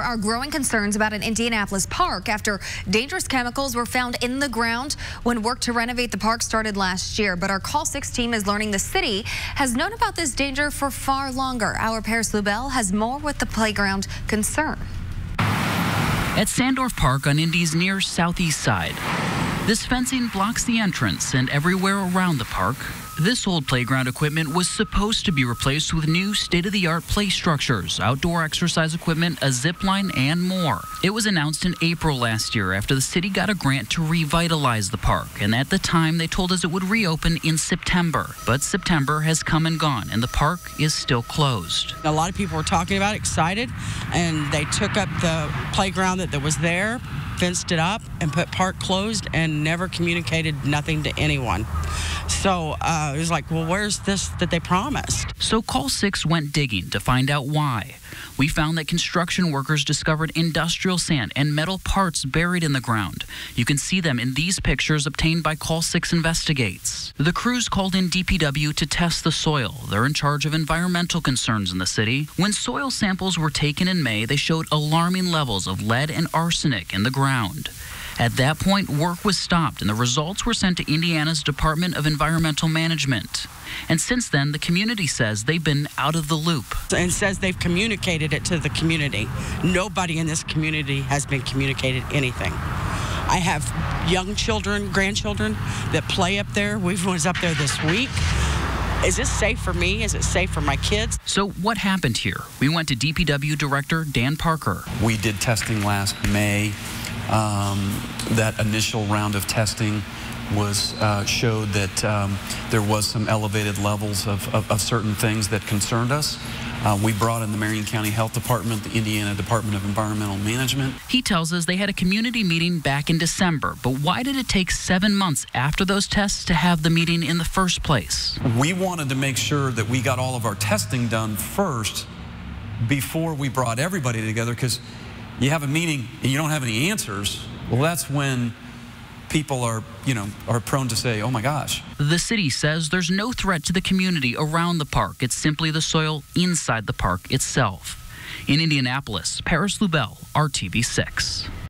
There are growing concerns about an Indianapolis park after dangerous chemicals were found in the ground when work to renovate the park started last year. But our Call 6 team is learning the city has known about this danger for far longer. Our Paris Lubell has more with the playground concern. At Sandorf Park on Indy's near southeast side, this fencing blocks the entrance, and everywhere around the park, this old playground equipment was supposed to be replaced with new state-of-the-art play structures, outdoor exercise equipment, a zip line, and more. It was announced in April last year after the city got a grant to revitalize the park, and at the time they told us it would reopen in September. But September has come and gone, and the park is still closed. A lot of people were talking about it, excited, and they took up the playground that was there, fenced it up, and put park closed and never communicated nothing to anyone. So it was like, well, where's this that they promised? So Call 6 went digging to find out why. We found that construction workers discovered industrial sand and metal parts buried in the ground. You can see them in these pictures obtained by Call 6 Investigates. The crews called in DPW to test the soil. They're in charge of environmental concerns in the city. When soil samples were taken in May, they showed alarming levels of lead and arsenic in the ground. At that point, work was stopped, and the results were sent to Indiana's Department of Environmental Management. And since then, the community says they've been out of the loop. And says they've communicated it to the community. Nobody in this community has been communicated anything. I have young children, grandchildren that play up there. We was up there this week. Is this safe for me? Is it safe for my kids? So what happened here? We went to DPW Director Dan Parker. We did testing last May. That initial round of testing was showed that there was some elevated levels of certain things that concerned us. We brought in the Marion County Health Department, the Indiana Department of Environmental Management. He tells us they had a community meeting back in December, but why did it take 7 months after those tests to have the meeting in the first place? We wanted to make sure that we got all of our testing done first before we brought everybody together, because you have a meeting and you don't have any answers. Well, that's when people are prone to say, oh my gosh. The city says there's no threat to the community around the park. It's simply the soil inside the park itself. In Indianapolis, Paris Lubell, RTV6.